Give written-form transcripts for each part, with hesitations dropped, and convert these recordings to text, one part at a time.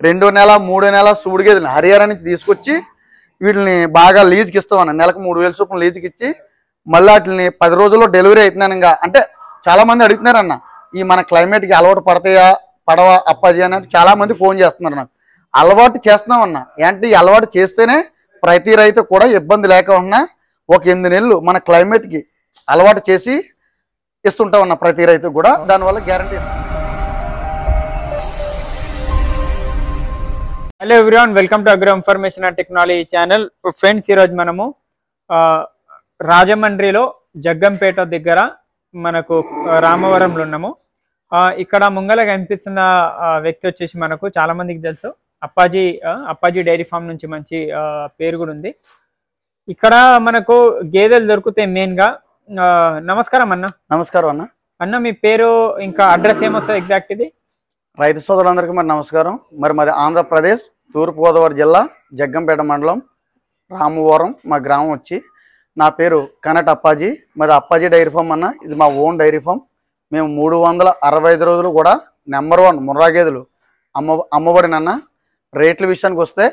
రెండో నెల మూడో నెల సూడి గేదెలు హర్యానా నుంచి తీసుకొచ్చి వీటిని బాగా లీజుకి ఇస్తామన్న. నెలకు 3000 చొప్పున లీజుకి ఇచ్చి మళ్ళీ వాటిని 10 రోజుల్లో డెలివరీ అవుతున్నాను. ఇంకా అంటే చాలా మంది అడుగుతున్నారన్న, ఈ మన క్లైమేట్కి అలవాటు పడతాయా పడవా అప్పాజీ అని చాలా మంది ఫోన్ చేస్తున్నారు. నాకు అలవాటు చేస్తున్నామన్న. అంటే ఈ అలవాటు చేస్తేనే ప్రతి రైతు కూడా ఇబ్బంది లేకుండా ఒక 8 నెలలు మన క్లైమేట్కి అలవాటు చేసి ఇస్తుంటామన్న ప్రతి రైతు కూడా. దానివల్ల గ్యారంటీ ఇస్తాం. Hello everyone, welcome to agro information and technology channel. Friends, ఈరోజు మనము రాజమండ్రిలో జగ్గంపేట దగ్గర మనకు రామవరంలో ఉన్నాము. ఇక్కడ ముంగల కనిపిస్తున్న వ్యక్తి వచ్చేసి మనకు చాలా మందికి తెలుసు, అప్పాజీ డైరీ ఫామ్ నుంచి మంచి పేరు కూడా ఉంది. ఇక్కడ మనకు గేదెలు దొరుకుతాయి మెయిన్గా. నమస్కారం అన్న. నమస్కారం అన్న. అన్న, మీ పేరు ఇంకా అడ్రస్ ఏమొస్తుంది ఎగ్జాక్ట్? ఇది రైతు సోదరులందరికీ మరి నమస్కారం. మరి ఆంధ్రప్రదేశ్ తూర్పుగోదావరి జిల్లా జగ్గంపేట మండలం రామవరం మా గ్రామం వచ్చి. నా పేరు కనట్ అప్పాజీ. మరి అప్పాజీ డైరీ ఫామ్ అన్న, ఇది మా ఓన్ డైరీ ఫామ్. మేము 365 రోజులు కూడా నెంబర్ 1 ముర్రా గేదెలు అమ్మబడినన్న. రేట్ల విషయానికి వస్తే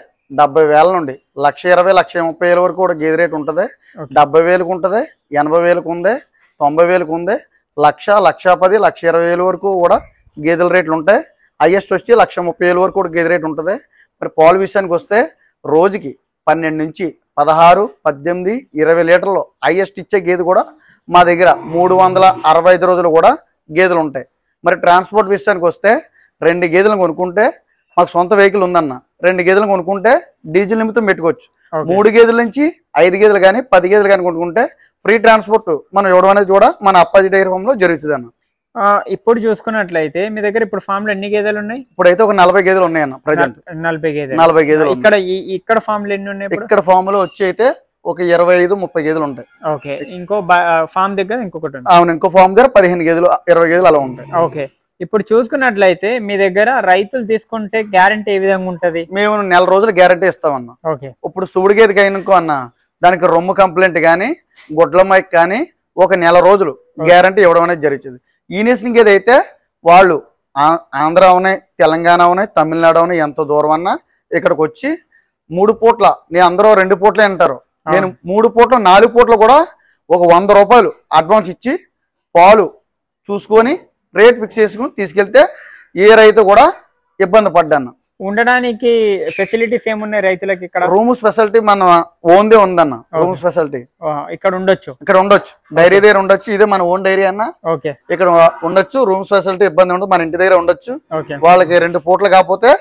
70,000 నుండి 1,20,000 1,30,000 వరకు కూడా గేదె రేట్ ఉంటుంది. 70,000కు ఉంటుంది, 80,000కు ఉంది, 90,000కు ఉంది, 1,00,000, 1,10,000, 1,20,000 వరకు కూడా గేదెల రేట్లు ఉంటాయి. హైయెస్ట్ వచ్చి 1,30,000 వరకు కూడా గేదె రేట్ ఉంటుంది. మరి పాల విషయానికి వస్తే రోజుకి 12 నుంచి 16, 18, 20 లీటర్లు హైయెస్ట్ ఇచ్చే గేదె కూడా మా దగ్గర 365 రోజులు కూడా గేదెలు ఉంటాయి. మరి ట్రాన్స్పోర్ట్ విషయానికి వస్తే 2 గేదెలను కొనుక్కుంటే మాకు సొంత వెహికల్ ఉందన్న. 2 గేదెలను కొనుక్కుంటే డీజిల్ నిమిత్తం పెట్టుకోవచ్చు. 3 గేదెల నుంచి 5 గేదెలు కానీ 10 గేదెలు కానీ కొనుక్కుంటే ఫ్రీ ట్రాన్స్పోర్ట్ మనం ఇవ్వడం అనేది కూడా మన అప్పాజీ డైరీ ఫామ్ లో జరుగుతుంది అన్న. ఇప్పుడు చూసుకున్నట్లయితే మీ దగ్గర ఇప్పుడు ఫామ్ లో ఎన్ని గేదెలు ఉన్నాయి? ఇప్పుడైతే ఒక 40 గేదెలు ఉన్నాయన్న. ప్రజెంట్ 40 గేదెలు. ఇక్కడ ఫామ్ లో ఎన్ని ఉన్నాయి? ఇక్కడ ఫామ్ లో వచ్చి అయితే ఒక 25-30 గేదెలు ఉంటాయి. ఓకే. ఇంకో ఫామ్ దగ్గర ఇంకొకటి? అవును, ఇంకో ఫామ్ దగ్గర 15 గేదెలు 20 గేదెలు అలా ఉంటాయి. ఓకే. ఇప్పుడు చూసుకున్నట్లయితే మీ దగ్గర రైతులు తీసుకుంటే గ్యారంటీ ఏ విధంగా ఉంటది? మేము 4 రోజులు గ్యారంటీ ఇస్తామన్నా. ఓకే. ఇప్పుడు సుడి గేదెకి అయినకో అన్న, దానికి రొమ్ము కంప్లైంట్ కానీ గొడ్ల మైక్ కానీ ఒక 4 రోజులు గ్యారంటీ ఇవ్వడం అనేది జరుగుతుంది. ఈనేసిన గేదె అయితే వాళ్ళు ఆంధ్ర ఉన్నాయి, తెలంగాణ ఉన్నాయి, తమిళనాడు ఉన్నాయి, ఎంత దూరం అన్నా ఇక్కడికి వచ్చి 3 పూట్ల, నేను అందరూ 2 పూట్లే అంటారు, నేను 3 పూట్ల 4 పూట్ల కూడా ఒక 100 రూపాయలు అడ్వాన్స్ ఇచ్చి పాలు చూసుకొని రేట్ ఫిక్స్ చేసుకుని తీసుకెళ్తే ఏ రైతు కూడా ఇబ్బంది పడ్డాను. ఉండడానికి ఫెసిలిటీస్ ఏమున్నాయి రైతులకి? ఇక్కడ రూమ్ స్పెషాలిటీ మన ఓన్దే ఉందన్న. రూమ్ స్పెషాలిటీ ఇక్కడ ఉండొచ్చు, డైరీ దగ్గర ఉండొచ్చు. ఇదే మన ఓన్ డైరీ అన్న. ఓకే. ఇక్కడ ఉండొచ్చు, రూమ్ స్పెషాలిటీ ఇబ్బంది ఉండదు. మన ఇంటి దగ్గర ఉండొచ్చు. వాళ్ళకి 2 పూటలు కాకపోతే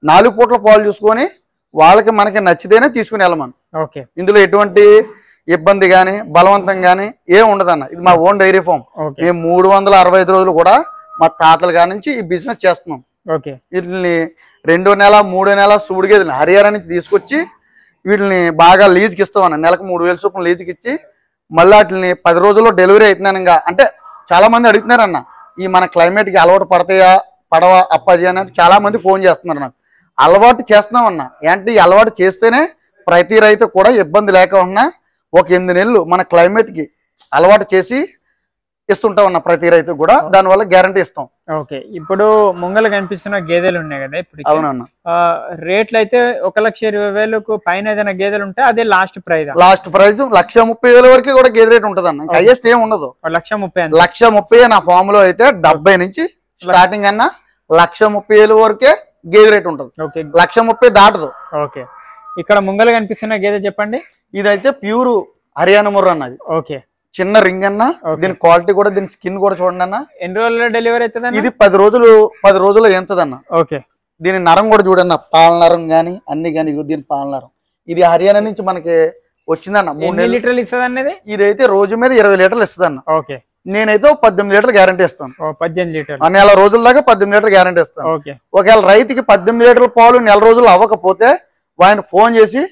4 పూట్ల పాలు చూసుకొని వాళ్ళకి మనకి నచ్చితేనే తీసుకుని వెళ్ళమని. ఓకే. ఇందులో ఎటువంటి ఇబ్బంది గానీ బలవంతం గానీ ఏం ఉండదన్న. ఇది మా ఓన్ డైరీ ఫామ్. మేము 365 రోజులు కూడా మా తాతల కాడ నుంచి ఈ బిజినెస్ చేస్తున్నాం. ఓకే. వీటిని రెండో నెల మూడో నెల సూడి గేదెలు హర్యానా నుంచి తీసుకొచ్చి వీటిని బాగా లీజుకి ఇస్తామన్న. నెలకు 3000 చొప్పున లీజుకి ఇచ్చి మళ్ళీ వాటిని 10 రోజుల్లో డెలివరీ అవుతున్నాను. ఇంకా అంటే చాలా మంది అడుగుతున్నారన్న, ఈ మన క్లైమేట్కి అలవాటు పడతాయా పడవా అప్పాజీ అని చాలా మంది ఫోన్ చేస్తున్నారు. నాకు అలవాటు చేస్తున్నామన్న. అంటే ఈ అలవాటు చేస్తేనే ప్రతి రైతు కూడా ఇబ్బంది లేకుండా ఒక 8 నెలలు మన క్లైమేట్కి అలవాటు చేసి ఇస్తుంటామన్న ప్రతి రైతు కూడా. దానివల్ల గ్యారంటీ ఇస్తాం. ఓకే. ఇప్పుడు ముంగల కనిపిస్తున్న గేదెలు ఉన్నాయి కదా ఇప్పుడు? అవునన్న. రేట్లు అయితే 1,20,000కు పైన ఏదైనా గేదెలు ఉంటే అదే లాస్ట్ ప్రైజ్. 1,30,000 వరకు కూడా గేదె రేట్ ఉంటుంది అన్న. హైయెస్ట్ ఏం ఉండదు. 1,30,000 నా ఫామ్ లో అయితే 70 నుంచి స్టార్టింగ్ అన్న. 1,30,000 వరకే గేదె రేట్ ఉంటుంది. 1,30,000 దాటదు. ఓకే. ఇక్కడ ముంగల కనిపిస్తున్న గేదె చెప్పండి. ఇదైతే ప్యూర్ హర్యానా ముర్రా అన్నది. ఓకే. చిన్న రింగ్ అన్న. దీని క్వాలిటీ కూడా, దీని స్కిన్ కూడా చూడండి అన్న. ఎన్ని రోజుల్లో డెలివరీ అవుతుంది? ఇది 10 రోజుల్లో ఎంతదన్న. ఓకే. దీని నరం కూడా చూడన్న, పాల నరం గానీ అన్ని గానీ. దీని పాల నరం ఇది హర్యానా నుంచి మనకి వచ్చిందన్న. 3 లీటర్లు ఇస్తుంది అన్నది. ఇదైతే రోజు మీద 20 లీటర్లు ఇస్తుంది అన్న. ఓకే. నేనైతే 18 లీటర్లు గ్యారంటీ ఇస్తాను. 18 లీటర్లు. 4 రోజుల దాకా 18 లీటర్లు గ్యారంటీ ఇస్తాను. ఓకే. ఒకవేళ రైతుకి 18 లీటర్ల పాలు 4 రోజులు అవ్వకపోతే ఆయన ఫోన్ చేసి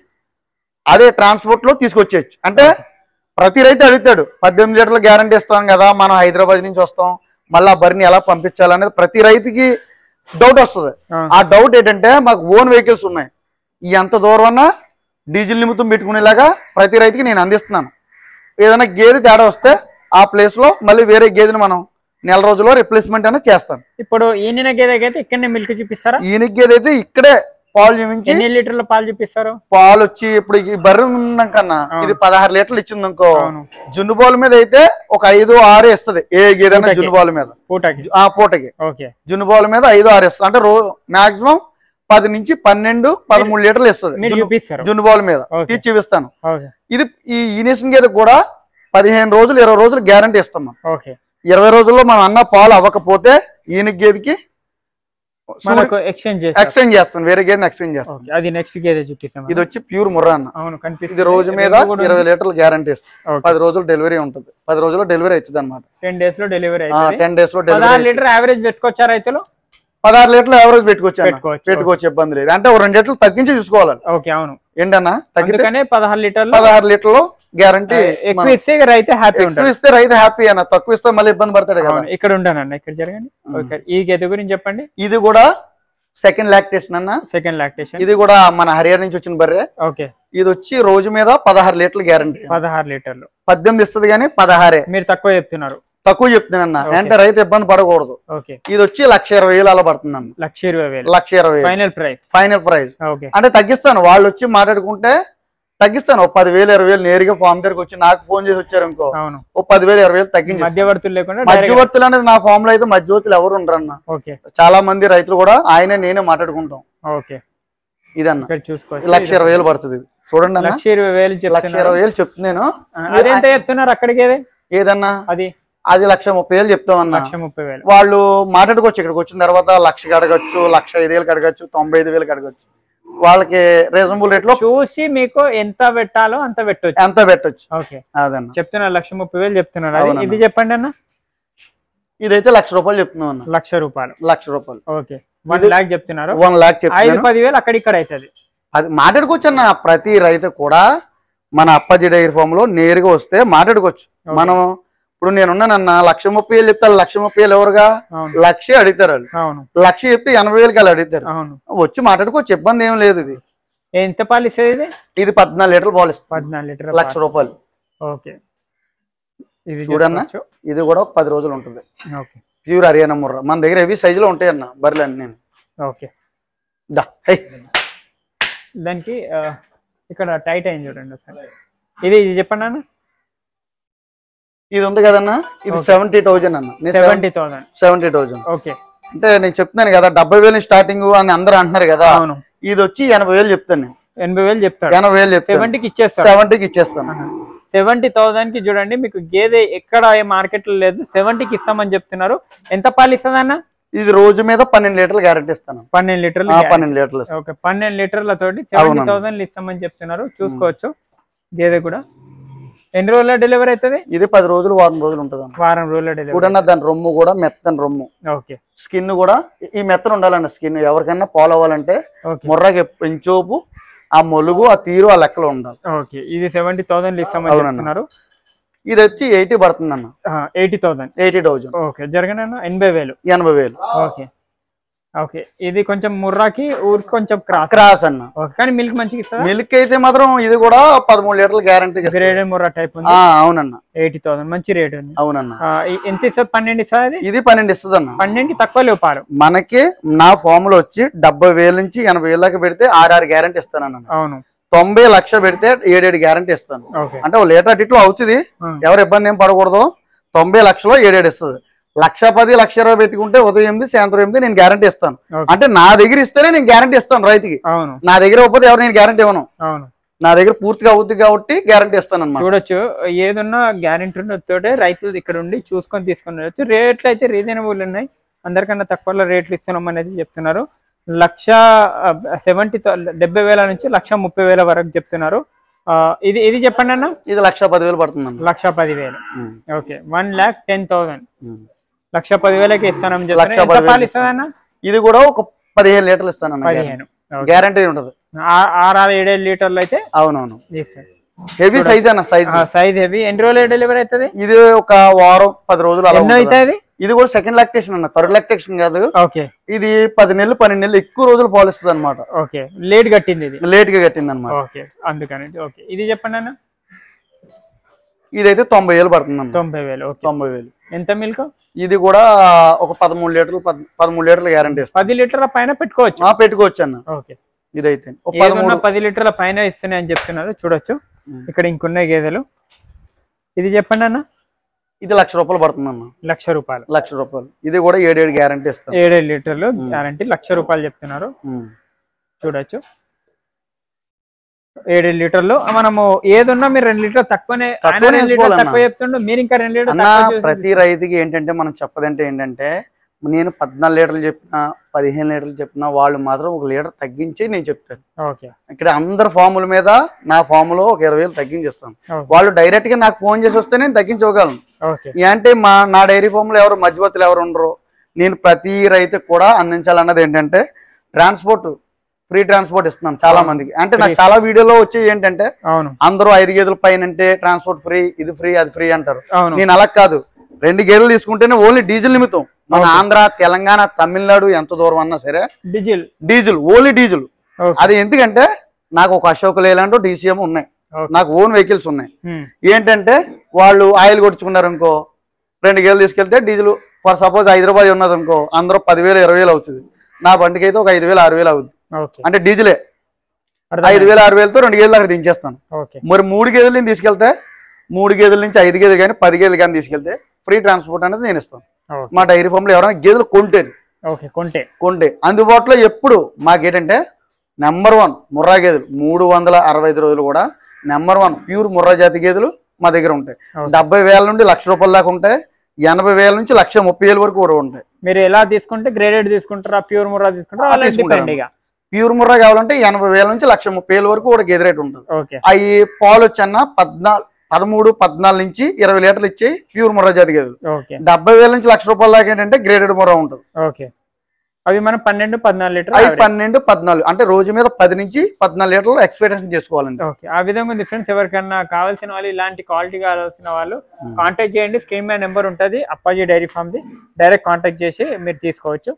అదే ట్రాన్స్పోర్ట్ లో తీసుకొచ్చేయచ్చు. అంటే ప్రతి రైతు అడుగుతాడు, 18 లీటర్ల గ్యారంటీ ఇస్తాం కదా, మనం హైదరాబాద్ నుంచి వస్తాం, మళ్ళీ బరిని ఎలా పంపించాలనేది ప్రతి రైతుకి డౌట్ వస్తుంది. ఆ డౌట్ ఏంటంటే మాకు ఓన్ వెహికల్స్ ఉన్నాయి, ఎంత దూరం అన్నా డీజిల్ నిమిత్తం పెట్టుకునేలాగా ప్రతి రైతుకి నేను అందిస్తున్నాను. ఏదైనా గేదె తేడా వస్తే ఆ ప్లేస్ లో మళ్ళీ వేరే గేదెని మనం నెల రోజుల్లో రిప్లేస్మెంట్ అనేది చేస్తాను. ఇప్పుడు ఈయన గేదెకి అయితే ఇక్కడనే మిల్క్ చూపిస్తారా? ఈయన గేదె అయితే ఇక్కడే పాలు చూపించి ఎన్ని లీటర్ల పాలు చూపిస్తారు? పాలు వచ్చి ఇప్పుడు ఈ బర్రె ఉన్నాం కన్నా ఇది 16 లీటర్లు ఇచ్చింది అనుకో, జున్ను బాల్ మీద అయితే ఒక 5-6 ఇస్తుంది ఏ గేదైనా జున్ను బాల్ మీద పూటకి. జున్ను బాల్ మీద 5-6 ఇస్తుంది, అంటే మాక్సిమం 10 నుంచి 12-13 లీటర్లు ఇస్తుంది జున్ను బాల్ మీద తీసి చూపిస్తాను. ఇది ఈ ఈనేషన్ గేదె కూడా 15 రోజులు 20 రోజులు గ్యారంటీ ఇస్తాం. 20 రోజుల్లో మనం అన్న పాలు అవ్వకపోతే ఈయన గేదెకి ఎక్స్చేంజ్ చేస్తాను, వేరే గేదెని ఎక్స్చేంజ్ చేస్తాను. అది నెక్స్ట్ గేదె చూపిస్తాం. ఇది వచ్చి ప్యూర్ ముర్రా అన్న. ఇది రోజు మీద 20 లీటర్లు గ్యారంటీ ఇస్తాం. 10 రోజులు డెలివరీ ఉంటుంది, 10 రోజుల్లో డెలివరీ అవుతుంది అనమాట. 10 days లో డెలివరీ. 10 days లో 16 లీటర్ యావరేజ్ పెట్టుకోవచ్చా రైతులు? 16 లీటర్లు యావరేజ్ పెట్టుకోవచ్చు, ఇబ్బంది లేదు. అంటే 2 లీటర్లు తగ్గించి చూసుకోవాలి. అవును ఏంటన్నా తగ్గితే 16 లీటర్లు గ్యారంటీ. ఎక్కువ ఇస్తే రైతు హ్యాపీ ఉంటాడు, ఇస్తే రైతు హ్యాపీ అన్న, తక్కువ ఇస్తే మళ్ళీ ఇబ్బంది పడతాడు కదా. ఇక్కడ ఉంటానన్న, ఇక్కడ జరగండి. ఈ గేదె గురించి చెప్పండి. ఇది కూడా సెకండ్ లాక్టేషన్ అన్న. Second lactation. ఇది కూడా మన హర్యానా నుంచి వచ్చిన బర్రె. ఇది వచ్చి రోజు మీద 16 లీటర్లు గ్యారంటీ. 16 లీటర్లు 18 ఇస్తుంది కానీ 16 మీరు తక్కువ చెప్తున్నారు. తక్కువ చెప్తున్నానన్న, అంటే రైతు ఇబ్బంది పడకూడదు. ఇది వచ్చి 1,20,000 అలా పడుతుంది అన్న. 1,20,000 ఫైనల్ ప్రైస్. అంటే తగ్గిస్తాను, వాళ్ళు వచ్చి మాట్లాడుకుంటే తగ్గిస్తాను. 10,000-20,000 నేరుగా ఫామ్ దగ్గరకు వచ్చి నాకు ఫోన్ చేసి వచ్చారు అనుకో, 10,000-20,000 తగ్గించి. మధ్యవర్తులు లేకుండా. మధ్యవర్తులు అనేది నా ఫామ్ లో అయితే మధ్యవర్తులు ఎవరు ఉండరన్న. చాలా మంది రైతులు కూడా ఆయనే నేనే మాట్లాడుకుంటాం. ఇదన్న చూసుకోవచ్చు. 1,20,000 పడుతుంది. చూడండి అన్న, 1,20,000 చెప్తున్నాను. అదేంత చెప్తున్నారు అక్కడికి? ఏదన్నా అది 1,30,000 చెప్తామన్నా. వాళ్ళు మాట్లాడుకోవచ్చు. ఇక్కడికి వచ్చిన తర్వాత 1,00,000 అడగచ్చు, 1,05,000 అడగచ్చు, 95,000 అడగచ్చు. వాళ్ళకి రీజనబుల్ రేట్ లో చూసి మీకు ఎంత పెట్టాలో అంత పెట్టొచ్చు. అదన్న చెప్తున్నారు. 1,30,000 చెప్తున్నారు. ఇది చెప్పండి అన్న. ఇదైతే 1,00,000 రూపాయలు చెప్తున్నాను. 1,00,000 రూపాయలు. 1,00,000 రూపాయలు. 1 lakh చెప్తున్నారు. 1 lakh చెప్తున్నారు. 5-10,000 అక్కడిక్కడ అవుతుంది. అది మాట్లాడుకోవచ్చు అన్న. ప్రతి రైతు కూడా మన అప్పాజీ డైరీ ఫామ్ లో నేరుగా వస్తే మాట్లాడుకోవచ్చు. మనం ఇప్పుడు నేనున్నానన్న 1,30,000 చెప్తాను. 1,30,000 ఎవరుగా 1,00,000 అడుగుతారు. 1,00,000 చెప్పి 80,000 వాళ్ళు అడుగుతారు. వచ్చి మాట్లాడుకోవచ్చు, ఇబ్బంది ఏం లేదు. ఇది ఎంత పాలు ఇస్తుంది? ఇది 14 లీటర్లు పాలు ఇస్తుంది. 14 లీటర్లు. 1,00,000 రూపాయలు. ఇది చూడన్నా, ఇది కూడా 10 రోజులు ఉంటుంది. ప్యూర్ హర్యానా ముర్రా. మన దగ్గర హెవీ సైజులో ఉంటాయి అన్న బర్రెలు అన్ని. దానికి ఇక్కడ టైట్ అయింది చూడండి. ఇది చెప్పండి అన్న. ఇది ఉంది కదన్నా, ఇది 70,000 అన్న. 70,000. అంటే నేను చెప్తున్నాను కదా 70,000 స్టార్టింగ్ అని అందరూ అంటున్నారు కదా. ఇది వచ్చి 80,000 చెప్తాను నేను. 80,000 చెప్తాను. 80,000 చెప్తాను. 70కి ఇచ్చేస్తాను. 70కి ఇచ్చేస్తాను. 70,000 కి చూడండి, మీకు గేదె ఎక్కడ మార్కెట్ లో లేదు. 70కి ఇస్తామని చెప్తున్నారు. ఎంత పాలు ఇస్తుంది అన్న? ఇది రోజు మీద 12 లీటర్లు గ్యారెంటీ ఇస్తాను. 12 లీటర్లు. 12 లీటర్లు. 12 లీటర్లతోటి 70,000 ఇస్తామని చెప్తున్నారు. చూసుకోవచ్చు. గేదె కూడా ఎన్ని రోజుల డెలివరీ అవుతుంది? ఇది 10 రోజులు, వారం రోజులు ఉంటుంది. వారం రోజుల డెలివరీ. చూడన్నా దాని రొమ్ము కూడా మెత్తని రొమ్ము. స్కిన్ కూడా ఈ మెత్తన ఉండాలన్న. స్కిన్ ఎవరికైనా ఫాలో అవ్వాలంటే ముర్రాకి పెంచోపు, ఆ మొలుగు, ఆ తీరు, ఆ లెక్కలో ఉండాలి. ఇది 70,000 ఇస్తామని చెప్తున్నారు. ఇది వచ్చి 80 పడుతుంది అన్న. 80,000. జరగనన్నా 80,000. ఇది కొంచెం ముర్రాకి ఊరికి కొంచెం క్రాస్ అన్న. కానీ మిల్క్ మంచిగా ఇస్తుంది. మిల్క్ అయితే మాత్రం ఇది కూడా 13 లీటర్లు గ్యారంటీ. గ్రేడెడ్ ముర్రా టైప్ ఉంది. అవునన్న. 80,000 మంచి రేట్ ఉంది. అవునన్న. ఎంత ఇస్తుంది? 12 ఇస్తుంది. ఇది 12 ఇస్తుంది అన్న. 12కి తక్కువ లేవు పాలు. మనకి నా ఫామ్ లో వచ్చి 70,000 నుంచి 80,000 దాకా పెడితే 6 గ్యారంటీ ఇస్తానన్న. అవును. 90 లక్షలు పెడితే 7 గ్యారంటీ ఇస్తాను. అంటే ఒక లీటర్ ఇట్లో అవుతుంది, ఎవరు ఇబ్బంది ఏం పడకూడదు. 90 లక్షలో 7 ఇస్తుంది. 1,10,000, 1,20,000 పెట్టుకుంటే ఉదయం 8 సాయంత్రం 8 నేను గ్యారంటీ ఇస్తాను. అంటే నా దగ్గర ఇస్తేనే నేను గ్యారంటీ ఇస్తాను రైతుకి. నా దగ్గర ఇవ్వకపోతే ఎవరు నేను గ్యారంటీ ఇవ్వను. నా దగ్గర పూర్తిగా అవుతుంది కాబట్టి గ్యారంటీ ఇస్తాను అన్నమాట. చూడొచ్చు, ఏదన్నా గ్యారంటీ ఉన్నతోటే రైతులు ఇక్కడ ఉండి చూసుకొని తీసుకొని వచ్చు. రేట్లు అయితే రీజనబుల్ ఉన్నాయి. అందరికన్నా తక్కువలో రేట్లు ఇస్తున్నాం అనేది చెప్తున్నారు. 70,000 నుంచి 1,30,000 వరకు చెప్తున్నారు. ఇది చెప్పండి అన్న. ఇది 1,10,000 పడుతుంది. 1,10,000. 1,10,000. 1,10,000కి ఇస్తానని చెప్తాను. ఇది కూడా ఒక 15 లీటర్లు ఇస్తాను. 15 గ్యారంటీ ఉంటుంది. 6-7 లీటర్లు అయితే. అవునవును. హెవీ సైజ్ అన్న. Size heavy. ఎన్ని రోజులు డెలివరీ అవుతుంది? ఇది ఒక వారం 10 రోజులు అవుతుంది. ఇది కూడా సెకండ్ లాక్టేషన్ అన్న, థర్డ్ లాక్టేషన్ కాదు. ఇది 10 నెలలు 12 నెలలు ఎక్కువ రోజులు పాలిస్తుంది అనమాట. లేట్ కట్టింది. లేట్ గా కట్టింది అనమాట. అందుకని. ఇది చెప్పండి అన్న. ఇదైతే 90,000 పడుతుంది అన్న. 90,000. ఓకే. 90,000. ఎంత మిల్క్? ఇది కూడా ఒక 13 లీటర్లు 13 లీటర్ల గ్యారంటీ ఇస్తాను. 10 లీటర్ల పైన పెట్టుకోవచ్చు. పెట్టుకోవచ్చు అన్న. ఓకే. ఇదైతే 10 లీటర్ల పైన ఇస్తున్నాయి అని చెప్తున్నారు. చూడొచ్చు ఇక్కడ ఇంకున్నాయి గేదెలు. ఇది చెప్పండి అన్న. ఇది ₹1,00,000 పడుతుంది అన్న. ₹1,00,000. ఇది కూడా 7 గ్యారంటీ ఇస్తాను. 7 లీటర్లు గ్యారంటీ ₹1,00,000 చెప్తున్నారు. చూడొచ్చు 7 లీటర్లు. మనము ఏదున్నా మీరు 2 లీటర్ తక్కువనే తక్కువ చెప్తుండో మీరు ఇంకా 2 లీటర్. ప్రతి రైతుకి ఏంటంటే మనం చెప్పదంటే ఏంటంటే నేను 14 లీటర్లు చెప్పినా 15 లీటర్లు చెప్పినా వాళ్ళు మాత్రం 1 లీటర్ తగ్గించి నేను చెప్తాను. ఇక్కడ అందరు ఫాముల మీద నా ఫాములో ఒక 20,000 తగ్గించేస్తాను. వాళ్ళు డైరెక్ట్ గా నాకు ఫోన్ చేసి వస్తే నేను తగ్గించగలను. అంటే నా డైరీ ఫామ్ లో ఎవరు మధ్యవర్తులు ఎవరు ఉండరు. నేను ప్రతి రైతుకు కూడా అందించాలన్నది ఏంటంటే ఫ్రీ ట్రాన్స్పోర్ట్ ఇస్తున్నాను చాలా మందికి. అంటే నాకు చాలా వీడియోలో వచ్చి ఏంటంటే అందరూ 5 గేదెల పైన అంటే ట్రాన్స్పోర్ట్ ఫ్రీ, ఇది ఫ్రీ అది ఫ్రీ అంటారు. నేను అలా కాదు. 2 గేదెలు తీసుకుంటేనే ఓన్లీ డీజిల్ నిమిత్తం మన ఆంధ్ర తెలంగాణ తమిళనాడు ఎంత దూరం అన్నా సరే డీజిల్ ఓన్లీ డీజిల్. అది ఎందుకంటే నాకు ఒక అశోక్ లేలాండ్ DCM ఉన్నాయి, నాకు ఓన్ వెహికల్స్ ఉన్నాయి. ఏంటంటే వాళ్ళు ఆయిల్ కొట్టుకున్నారు అనుకో 2 గేదెలు తీసుకెళ్తే డీజిల్ ఫర్ సపోజ్ హైదరాబాద్ ఉన్నది అనుకో అందరూ 10,000 20,000 అవుతుంది. నా బండికి అయితే ఒక 5,000 6,000 అవుతుంది. అంటే డీజిలే 5,000 6,000తో 2 గేదెలు అక్కడ దించేస్తాను. మరి 3 గేదెలు నేను తీసుకెళ్తే 3 గేదెల నుంచి 5 గేదెలు కానీ 10 గేదెలు కానీ తీసుకెళ్తే ఫ్రీ ట్రాన్స్పోర్ట్ అనేది నేను ఇస్తాను. మా డైరీ ఫామ్ లో ఎవరైనా గేదెలు కొంటే అందుబాటులో ఎప్పుడు మాకేంటంటే నెంబర్ 1 ముర్రా గేదెలు 365 రోజులు కూడా నెంబర్ 1 ప్యూర్ ముర్రా జాతి గేదెలు మా దగ్గర ఉంటాయి. 70,000 నుండి ₹1,00,000 దాకా ఉంటాయి. 80,000 నుంచి 1,30,000 వరకు కూడా ఉంటాయి. మీరు ఎలా తీసుకుంటే గ్రేడెడ్ తీసుకుంటారా ప్యూర్ ముర్రా తీసుకుంటారా? ప్యూర్ ముర్రా కావాలంటే 80,000 నుంచి 1,30,000 వరకు కూడా గేదె రేట్ ఉంటుంది. అవి పాలు వచ్చన్న 13 14 నుంచి 20 లీటర్లు ఇచ్చి ప్యూర్ ముర్రా జాతి గేదెలు. 70,000 నుంచి ₹1,00,000 దాకా ఏంటంటే గ్రేడెడ్ ముర్రా ఉంటుంది. అవి మనం 12 14 లీటర్ 12 14 అంటే రోజు మీద 10 నుంచి 14 లీటర్లు ఎక్స్పెక్టేషన్ చేసుకోవాలండి. ఆ విధంగా ఉంది ఫ్రెండ్స్. ఎవరికన్నా కావాల్సిన వాళ్ళు ఇలాంటి క్వాలిటీ కావాల్సిన వాళ్ళు కాంటాక్ట్ చేయండి. స్క్రీన్ మీద నెంబర్ ఉంటుంది అప్పాజీ డైరీ ఫామ్ ది. డైరెక్ట్ కాంటాక్ట్ చేసి మీరు తీసుకోవచ్చు.